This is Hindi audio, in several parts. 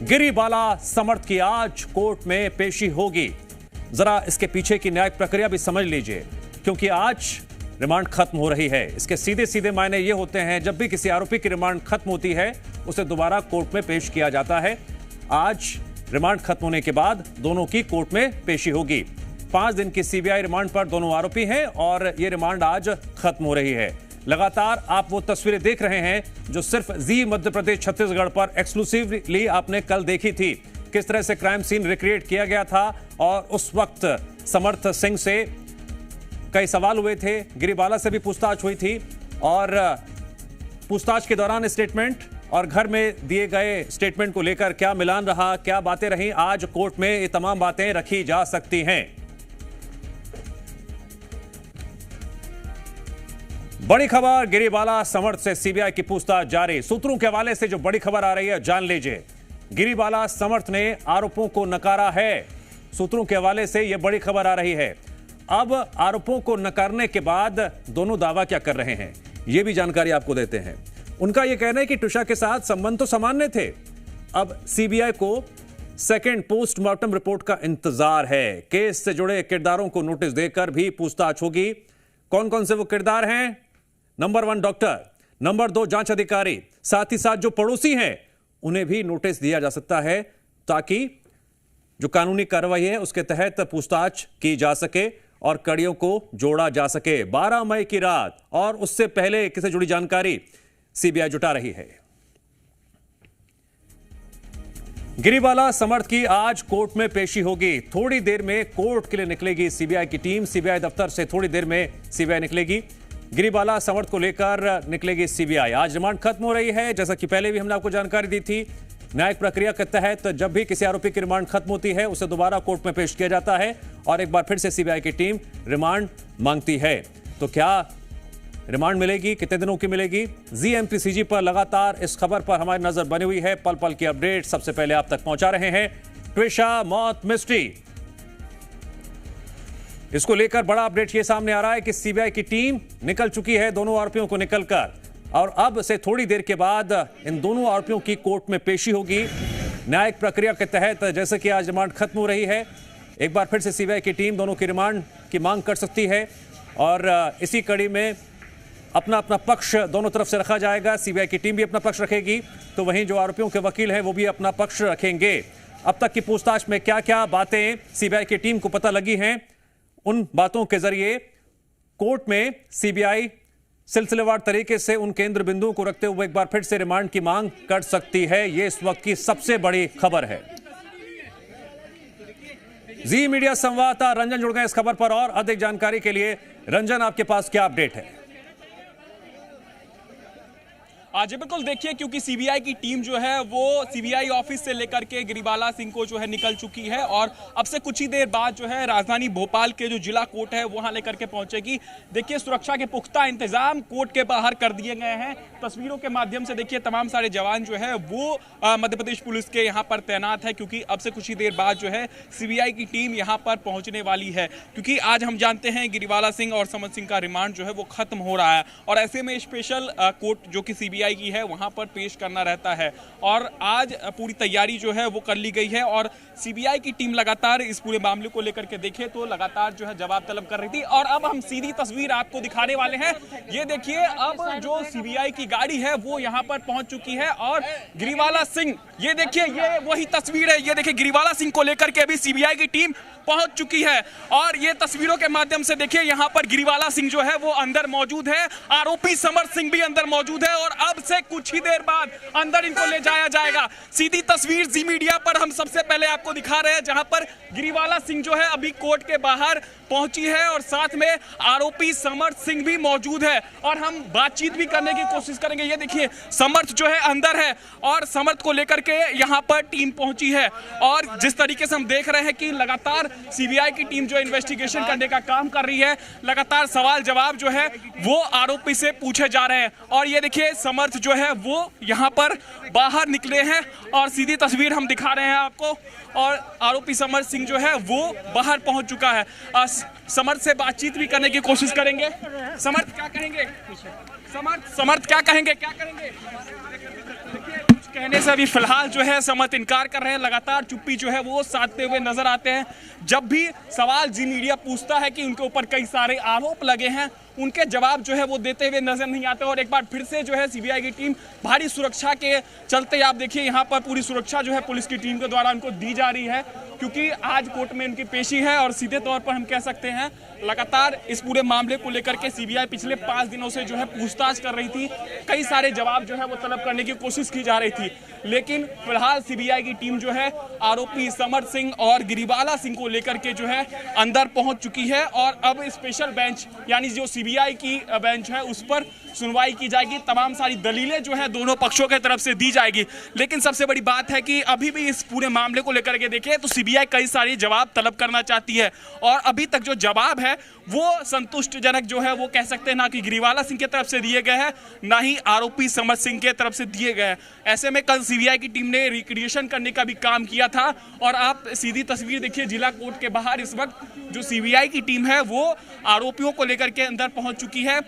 गिरिबाला समर्थ की आज कोर्ट में पेशी होगी। जरा इसके पीछे की न्यायिक प्रक्रिया भी समझ लीजिए, क्योंकि आज रिमांड खत्म हो रही है। इसके सीधे सीधे मायने ये होते हैं, जब भी किसी आरोपी की रिमांड खत्म होती है उसे दोबारा कोर्ट में पेश किया जाता है। आज रिमांड खत्म होने के बाद दोनों की कोर्ट में पेशी होगी। 5 दिन की सीबीआई रिमांड पर दोनों आरोपी हैं और ये रिमांड आज खत्म हो रही है। लगातार आप वो तस्वीरें देख रहे हैं जो सिर्फ जी मध्य प्रदेश छत्तीसगढ़ पर एक्सक्लूसिवली आपने कल देखी थी। किस तरह से क्राइम सीन रिक्रिएट किया गया था और उस वक्त समर्थ सिंह से कई सवाल हुए थे, गिरिबाला से भी पूछताछ हुई थी और पूछताछ के दौरान स्टेटमेंट और घर में दिए गए स्टेटमेंट को लेकर क्या मिलान रहा, क्या बातें रहीं, आज कोर्ट में ये तमाम बातें रखी जा सकती हैं। बड़ी खबर, गिरिबाला समर्थ से सीबीआई की पूछताछ जारी। सूत्रों के हवाले से जो बड़ी खबर आ रही है जान लीजिए। गिरिबाला समर्थ ने आरोपों को नकारा है। सूत्रों के हवाले से यह बड़ी खबर आ रही है। अब आरोपों को नकारने के बाद दोनों दावा क्या कर रहे हैं, यह भी जानकारी आपको देते हैं। उनका यह कहना है कि ट्विशा के साथ संबंध तो सामान्य थे। अब सीबीआई को सेकेंड पोस्टमार्टम रिपोर्ट का इंतजार है। केस से जुड़े किरदारों को नोटिस देकर भी पूछताछ होगी। कौन कौन से वो किरदार हैं? नंबर 1 डॉक्टर, नंबर 2 जांच अधिकारी, साथ ही साथ जो पड़ोसी हैं उन्हें भी नोटिस दिया जा सकता है, ताकि जो कानूनी कार्रवाई है उसके तहत पूछताछ की जा सके और कड़ियों को जोड़ा जा सके। 12 मई की रात और उससे पहले किसे जुड़ी जानकारी सीबीआई जुटा रही है। गिरिबाला समर्थ की आज कोर्ट में पेशी होगी। थोड़ी देर में कोर्ट के लिए निकलेगी सीबीआई की टीम। सीबीआई दफ्तर से थोड़ी देर में सीबीआई निकलेगी। गिरिबाला समर्थ को लेकर निकलेगी सीबीआई। आज रिमांड खत्म हो रही है, जैसा कि पहले भी हमने आपको जानकारी दी थी। न्यायिक प्रक्रिया के तहत जब भी किसी आरोपी की रिमांड खत्म होती है उसे दोबारा कोर्ट में पेश किया जाता है और एक बार फिर से सीबीआई की टीम रिमांड मांगती है। तो क्या रिमांड मिलेगी, कितने दिनों की मिलेगी? जीएमपीसीजी पर लगातार इस खबर पर हमारी नजर बनी हुई है। पल पल की अपडेट सबसे पहले आप तक पहुंचा रहे हैं। ट्विशा मौत मिस्ट्री, इसको लेकर बड़ा अपडेट ये सामने आ रहा है कि सीबीआई की टीम निकल चुकी है दोनों आरोपियों को निकलकर, और अब से थोड़ी देर के बाद इन दोनों आरोपियों की कोर्ट में पेशी होगी। न्यायिक प्रक्रिया के तहत जैसे कि आज रिमांड खत्म हो रही है, एक बार फिर से सीबीआई की टीम दोनों की रिमांड की मांग कर सकती है और इसी कड़ी में अपना अपना पक्ष दोनों तरफ से रखा जाएगा। सीबीआई की टीम भी अपना पक्ष रखेगी, तो वहीं जो आरोपियों के वकील हैं वो भी अपना पक्ष रखेंगे। अब तक की पूछताछ में क्या क्या बातें सीबीआई की टीम को पता लगी हैं, उन बातों के जरिए कोर्ट में सीबीआई सिलसिलेवार तरीके से उन केंद्र बिंदुओं को रखते हुए एक बार फिर से रिमांड की मांग कर सकती है। यह इस वक्त की सबसे बड़ी खबर है। जी मीडिया संवाददाता रंजन जुड़ गए इस खबर पर और अधिक जानकारी के लिए। रंजन, आपके पास क्या अपडेट है? जी बिल्कुल, देखिए, क्योंकि सीबीआई की टीम जो है वो सीबीआई ऑफिस से लेकर के गिरिबाला सिंह को जो है निकल चुकी है और अब से कुछ ही देर बाद जो है राजधानी भोपाल के जो जिला कोर्ट है वहां लेकर के पहुंचेगी। देखिए, सुरक्षा के पुख्ता इंतजाम कोर्ट के बाहर कर दिए गए हैं। तस्वीरों के माध्यम से देखिए तमाम सारे जवान जो है वो मध्य प्रदेश पुलिस के यहाँ पर तैनात है, क्योंकि अब से कुछ ही देर बाद जो है सीबीआई की टीम यहाँ पर पहुंचने वाली है। क्योंकि आज हम जानते हैं गिरिबाला सिंह और समर्थ सिंह का रिमांड जो है वो खत्म हो रहा है और ऐसे में स्पेशल कोर्ट जो कि सीबीआई की है वहां पर पेश करना रहता है और आज पूरी तैयारी जो है वो कर ली गई है और सीबीआई की टीम लगातार इस पूरे मामले को लेकर के देखे तो लगातार जो है जवाब तलब कर रही थी। और अब हम सीधी तस्वीर आपको दिखाने वाले हैं। ये देखिए, अब जो सीबीआई की गाड़ी है वो यहां पर पहुंच चुकी है और गिरिबाला सिंह, ये देखिए, ये वही तस्वीर है। ये देखिए, गिरिबाला सिंह को लेकर के अभी सीबीआई की टीम पहुंच चुकी है और ये तस्वीरों के माध्यम से देखिए यहां पर गिरिबाला सिंह जो है वो अंदर मौजूद है, आरोपी समर्थ सिंह भी अंदर मौजूद है और अब से कुछ ही देर बाद अंदर इनको ले जाया जाएगा। सीधी तस्वीर जी मीडिया पर हम सबसे पहले आपको दिखा रहे हैं, जहां पर गिरिबाला सिंह जो है अभी कोर्ट के बाहर पहुंची है और साथ में आरोपी समर्थ सिंह भी मौजूद है और हम बातचीत भी करने की कोशिश करेंगे। ये देखिए, समर्थ जो है अंदर है और समर्थ को लेकर के यहां पर टीम पहुंची है और जिस तरीके से हम देख रहे हैं कि लगातार सीबीआई की टीम जो इन्वेस्टिगेशन करने का काम कर रही है, लगातार सवाल जवाब जो है वो आरोपी से पूछे जा रहे हैं और ये देखिए समर्थ जो है वो यहां पर बाहर निकले हैं और सीधी तस्वीर हम दिखा रहे हैं आपको और आरोपी समर्थ सिंह जो है वो बाहर पहुंच चुका है। समर्थ से बातचीत भी करने की कोशिश करेंगे। समर्थ क्या कहेंगे? समर्थ क्या कहेंगे? कहने से अभी फिलहाल जो है समर्थ इनकार कर रहे हैं, लगातार चुप्पी जो है वो साधते हुए नजर आते हैं। जब भी सवाल जी मीडिया पूछता है कि उनके ऊपर कई सारे आरोप लगे हैं, उनके जवाब जो है वो देते हुए नजर नहीं आते। और एक बार फिर से जो है सीबीआई की टीम भारी सुरक्षा के चलते, आप देखिए यहाँ पर पूरी सुरक्षा जो है पुलिस की टीम के द्वारा उनको दी जा रही है, क्योंकि आज कोर्ट में उनकी पेशी है। और सीधे तौर पर हम कह सकते हैं लगातार इस पूरे मामले को लेकर के सीबीआई पिछले 5 दिनों से जो है पूछताछ कर रही थी, कई सारे जवाब जो है वो तलब करने की कोशिश की जा रही थी। लेकिन फिलहाल सीबीआई की टीम जो है आरोपी समर्थ सिंह और गिरिबाला सिंह को लेकर के जो है अंदर पहुंच चुकी है। और अब स्पेशल बेंच यानी जो सीबीआई की बेंच है उस पर सुनवाई की जाएगी। तमाम सारी दलीलें जो है दोनों पक्षों की तरफ से दी जाएगी। लेकिन सबसे बड़ी बात है कि अभी भी इस पूरे मामले को लेकर के देखें तो सीबीआई कई सारी जवाब तलब करना चाहती है, और अभी तक जो जवाब है वो संतुष्टिजनक जो है वो कह सकते हैं ना कि गिरिबाला सिंह की तरफ से दिए गए हैं, ना ही आरोपी समर्थ सिंह की तरफ से दिए गए हैं। ऐसे में कल सीबीआई की टीम ने रिक्रिएशन करने का भी काम किया था। और आप सीधी तस्वीर देखिए जिला कोर्ट के बाहर इस वक्त जो सीबीआई की टीम है वो आरोपियों को लेकर के अंदर पहुंच चुकी है।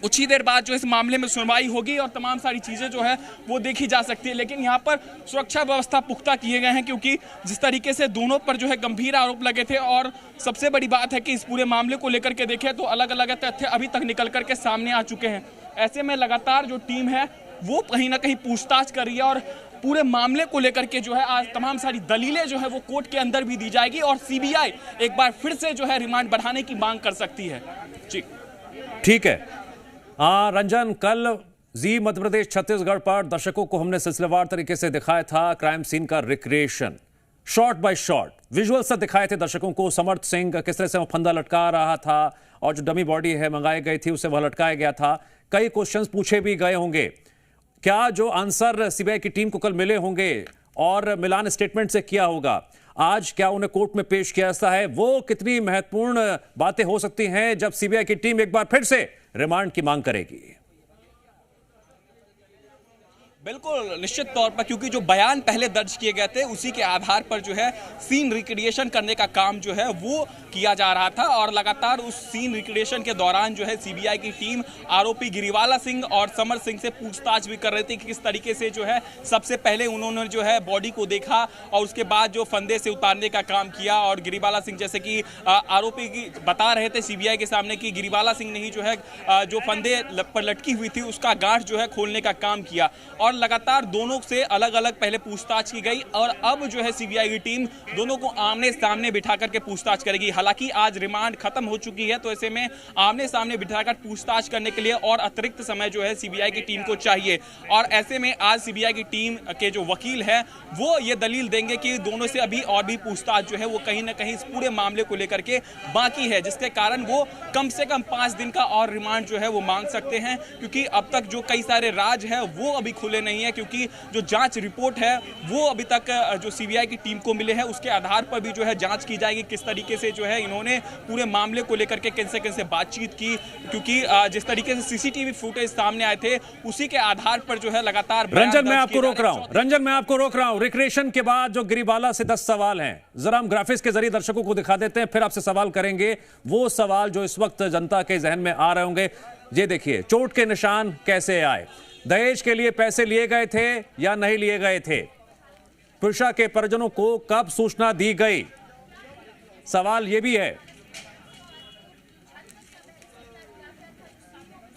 कुछ ही देर बाद जो इस मामले में सुनवाई होगी और तमाम सारी चीज़ें जो है वो देखी जा सकती है। लेकिन यहाँ पर सुरक्षा व्यवस्था पुख्ता किए गए हैं, क्योंकि जिस तरीके से दोनों पर जो है गंभीर आरोप लगे थे, और सबसे बड़ी बात है कि इस पूरे मामले को लेकर के देखें तो अलग अलग तथ्य अभी तक निकल करके सामने आ चुके हैं। ऐसे में लगातार जो टीम है वो कहीं ना कहीं पूछताछ कर रही है, और पूरे मामले को लेकर के जो है आज तमाम सारी दलीलें जो है वो कोर्ट के अंदर भी दी जाएगी, और सीबीआई एक बार फिर से जो है रिमांड बढ़ाने की मांग कर सकती है। जी ठीक है। हाँ रंजन, कल जी मध्य प्रदेश छत्तीसगढ़ पर दर्शकों को हमने सिलसिलेवार तरीके से दिखाया था क्राइम सीन का recreation, shot bye shot visual से दिखाए थे दर्शकों को। समर्थ सिंह किस तरह से वो फंदा लटका रहा था, और जो डमी बॉडी है मंगाई गई थी उसे वह लटकाया गया था। कई क्वेश्चंस पूछे भी गए होंगे। क्या जो आंसर सीबीआई की टीम को कल मिले होंगे और मिलान स्टेटमेंट से किया होगा, आज क्या उन्हें कोर्ट में पेश किया जाता है, वो कितनी महत्वपूर्ण बातें हो सकती हैं जब सीबीआई की टीम एक बार फिर से रिमांड की मांग करेगी। बिल्कुल निश्चित तौर पर, क्योंकि जो बयान पहले दर्ज किए गए थे उसी के आधार पर जो है सीन रिक्रिएशन करने का काम जो है वो किया जा रहा था। और लगातार उस सीन रिक्रिएशन के दौरान जो है सीबीआई की टीम आरोपी गिरिबाला सिंह और समर्थ सिंह से पूछताछ भी कर रही थी कि किस तरीके से जो है सबसे पहले उन्होंने जो है बॉडी को देखा और उसके बाद जो फंदे से उतारने का काम किया। और गिरिबाला सिंह जैसे कि आरोपी की बता रहे थे सीबीआई के सामने कि गिरिबाला सिंह ने ही जो है जो फंदे पर लटकी हुई थी उसका गांठ जो है खोलने का काम किया। और लगातार दोनों से अलग अलग पहले पूछताछ की गई, और अब जो है सीबीआई की टीम दोनों को आमने सामने बिठा करके पूछताछ करेगी। हालांकि आज रिमांड खत्म हो चुकी है, तो ऐसे में आमने सामने बिठाकर पूछताछ करने के लिए और अतिरिक्त समय जो है सीबीआई की टीम को चाहिए। और ऐसे में आज सीबीआई की टीम के जो वकील है वो ये दलील देंगे कि दोनों से अभी और भी पूछताछ जो है वो कहीं ना कहीं इस पूरे मामले को लेकर के बाकी है, जिसके कारण वो कम से कम 5 दिन का और रिमांड जो है वो मांग सकते हैं। क्योंकि अब तक जो कई सारे राज है वो अभी खुले नहीं है, क्योंकि जो जांच रिपोर्ट है वो अभी तक जो सीबीआई की टीम को मिले हैं उसके आधार पर भी जो है जांच की जाएगी किस तरीके से जो है इन्होंने पूरे मामले को लेकर के किनसे बातचीत की। क्योंकि जिस तरीके से सीसीटीवी फुटेज सामने आए थे उसी के आधार पर जो है लगातार रंजन मैं आपको रोक रहा हूं। रिक्रिएशन के बाद जो गिरिबाला से 10 सवाल हैं, जरा हम ग्राफिक्स के जरिए दर्शकों को दिखा देते हैं, फिर आपसे सवाल करेंगे वो सवाल जो इस वक्त जनता के जहन में आ रहे होंगे। ये देखिए चोट के निशान कैसे आए, दहेज के लिए पैसे लिए गए थे या नहीं लिए गए थे, पुरुषा के परिजनों को कब सूचना दी गई, सवाल यह भी है।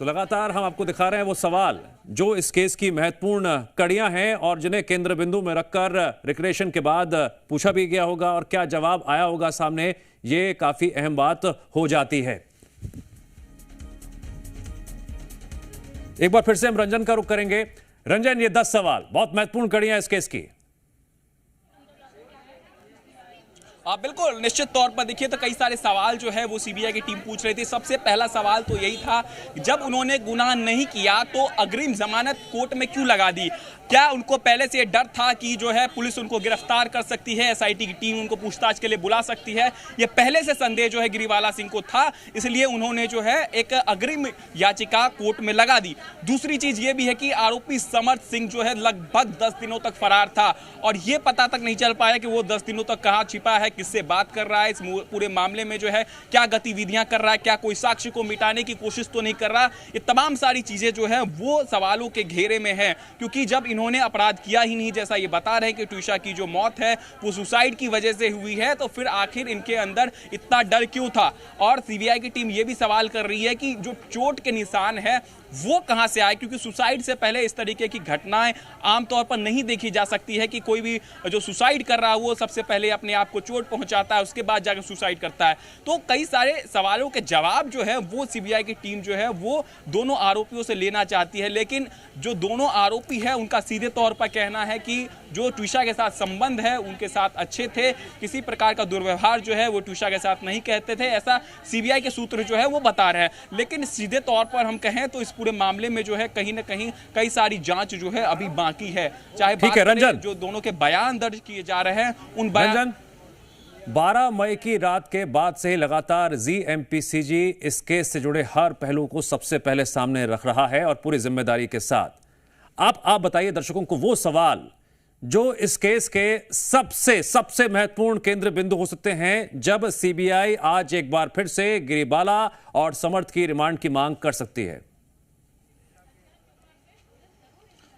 तो लगातार हम आपको दिखा रहे हैं वो सवाल जो इस केस की महत्वपूर्ण कड़ियां हैं और जिन्हें केंद्र बिंदु में रखकर रिक्रिएशन के बाद पूछा भी गया होगा और क्या जवाब आया होगा सामने, ये काफी अहम बात हो जाती है। एक बार फिर से हम रंजन का रुख करेंगे। रंजन, ये 10 सवाल बहुत महत्वपूर्ण कड़ियां इस केस की। बिल्कुल निश्चित तौर पर देखिए तो कई सारे सवाल जो है वो सीबीआई की टीम पूछ रही थी। सबसे पहला सवाल तो यही था, जब उन्होंने गुनाह नहीं किया तो अग्रिम जमानत कोर्ट में क्यों लगा दी? क्या उनको पहले से डर था कि जो है पुलिस उनको गिरफ्तार कर सकती है, एसआईटी की टीम उनको पूछताछ के लिए बुला सकती है? ये पहले से संदेह जो है गिरिबाला सिंह को था, इसलिए उन्होंने जो है एक अग्रिम याचिका कोर्ट में लगा दी। दूसरी चीज ये भी है कि आरोपी समर्थ सिंह जो है लगभग 10 दिनों तक फरार था और ये पता तक नहीं चल पाया कि वो 10 दिनों तक कहां छिपा है, किससे बात कर रहा है, इस पूरे मामले में जो है क्या गतिविधियां कर रहा है, क्या कोई साक्ष्य को मिटाने की कोशिश तो नहीं कर रहा। ये तमाम सारी चीजें जो है वो सवालों के घेरे में है, क्योंकि जब इन्होंने अपराध किया ही नहीं, जैसा ये बता रहे हैं कि ट्विशा की जो मौत है वो सुसाइड की वजह से हुई है, तो फिर आखिर इनके अंदर इतना डर क्यों था। और सीबीआई की टीम ये भी सवाल कर रही है कि जो चोट के निशान है वो कहां से आए, क्योंकि सुसाइड से पहले इस तरीके की घटनाएं आमतौर पर नहीं देखी जा सकती है कि कोई भी जो सुसाइड कर रहा है वो सबसे पहले अपने आप को चोट पहुंचाता है, उसके बाद जाकर सुसाइड करता है। तो कई सारे सवालों के जवाब जो है वो सीबीआई की टीम जो है वो दोनों आरोपियों से लेना चाहती है, लेकिन जो दोनों आरोपी है उनका सीधे तौर पर कहना है कि जो ट्विशा के साथ संबंध है उनके साथ अच्छे थे, किसी प्रकार का दुर्व्यवहार जो है वो ट्विशा के साथ नहीं कहते थे, ऐसा सीबीआई के सूत्र जो है वो बता रहे हैं। लेकिन सीधे तौर पर हम कहें तो इस पूरे मामले में जो है कहीं ना कहीं कई सारी जांच जो है अभी बाकी है। चाहे ठीक है रंजन, जो दोनों के बयान दर्ज किए जा रहे हैं उन बयान 12 मई की रात के बाद से लगातार जीएमपीसीजी इस केस से जुड़े हर पहलू को सबसे पहले सामने रख रहा है और पूरी जिम्मेदारी के साथ। आप बताइए दर्शकों को वो सवाल जो इस केस के सबसे महत्वपूर्ण केंद्र बिंदु हो सकते हैं जब सीबीआई आज एक बार फिर से गिरिबाला और समर्थ की रिमांड की मांग कर सकती है।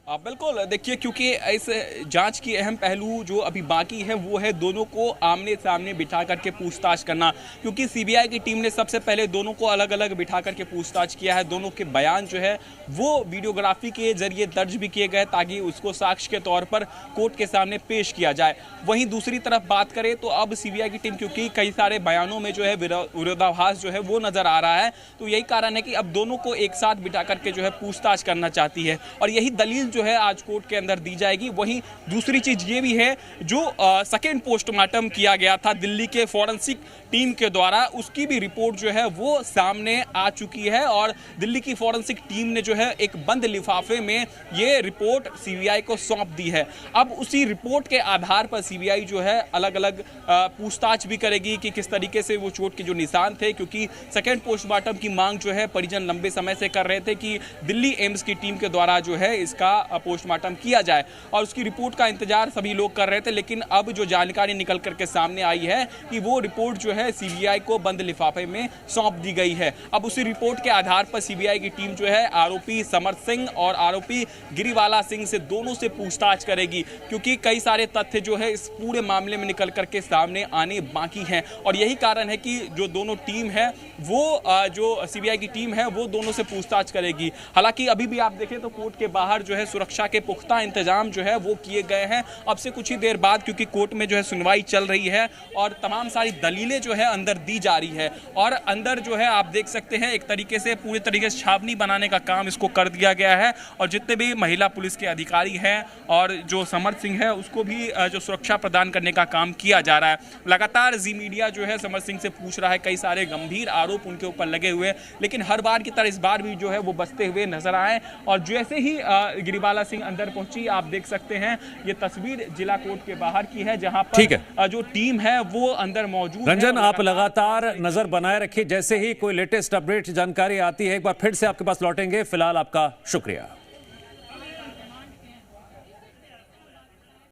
बिल्कुल, देखिए क्योंकि इस जांच की अहम पहलू जो अभी बाकी है वो है दोनों को आमने सामने बिठा करके पूछताछ करना, क्योंकि सीबीआई की टीम ने सबसे पहले दोनों को अलग अलग बिठा करके पूछताछ किया है। दोनों के बयान जो है वो वीडियोग्राफी के जरिए दर्ज भी किए गए ताकि उसको साक्ष्य के तौर पर कोर्ट के सामने पेश किया जाए। वहीं दूसरी तरफ बात करें तो अब सीबीआई की टीम, क्योंकि कई सारे बयानों में जो है विरोधाभास जो है वो नजर आ रहा है, तो यही कारण है कि अब दोनों को एक साथ बिठा करके जो है पूछताछ करना चाहती है और यही दलील जो है आज कोर्ट के अंदर दी जाएगी। वहीं दूसरी चीज ये भी है जो सेकेंड पोस्टमार्टम किया गया था दिल्ली के फॉरेंसिक टीम के द्वारा, उसकी भी रिपोर्ट जो है वो सामने आ चुकी है और दिल्ली की फॉरेंसिक टीम ने जो है एक बंद लिफाफे में ये रिपोर्ट सीबीआई को सौंप दी है। अब उसी रिपोर्ट के आधार पर सीबीआई जो है अलग अलग पूछताछ भी करेगी कि किस तरीके से वो चोट के जो निशान थे, क्योंकि सेकेंड पोस्टमार्टम की मांग जो है परिजन लंबे समय से कर रहे थे कि दिल्ली एम्स की टीम के द्वारा जो है इसका पोस्टमार्टम किया जाए और उसकी रिपोर्ट का इंतजार सभी लोग कर रहे थे। लेकिन अब जो जानकारी निकल करके सामने आई है कि वो रिपोर्ट जो है सीबीआई को बंद लिफाफे में सौंप दी गई है। अब उसी रिपोर्ट के आधार पर सीबीआई की टीम जो है आरोपी समर्थ सिंह और आरोपी गिरिबाला सिंह से दोनों से पूछताछ करेगी, क्योंकि कई सारे तथ्य जो है इस पूरे मामले में निकल करके सामने आने बाकी हैं और यही कारण है कि जो दोनों टीम है वो जो सीबीआई की टीम है वो दोनों से पूछताछ करेगी। हालांकि अभी भी आप देखें तो कोर्ट के बाहर जो है सुरक्षा के पुख्ता इंतजाम जो है वो किए गए हैं। अब से कुछ ही देर बाद, क्योंकि कोर्ट में जो है सुनवाई चल रही है और तमाम सारी दलीलें जो है अंदर दी जा रही है और अंदर जो है आप देख सकते हैं एक तरीके से पूरे तरीके से छावनी बनाने का काम इसको कर दिया गया है और जितने भी महिला पुलिस के अधिकारी हैं और जो समर्थ सिंह है उसको भी जो सुरक्षा प्रदान करने का काम किया जा रहा है। लगातार जी मीडिया जो है समर्थ सिंह से पूछ रहा है, कई सारे गंभीर आरोप उनके ऊपर लगे हुए, लेकिन हर बार की तरह इस बार भी जो है वो बचते हुए नजर आए और जैसे ही गिरिबाला सिंह अंदर पहुंची, आप देख सकते हैं ये तस्वीर जिला कोर्ट के बाहर की है जहां पर जो टीम है वो अंदर मौजूद है। रंजन, आप लगातार नजर बनाए रखिए, जैसे ही कोई लेटेस्ट अपडेट जानकारी आती है एक बार फिर से आपके पास लौटेंगे। फिलहाल आपका शुक्रिया।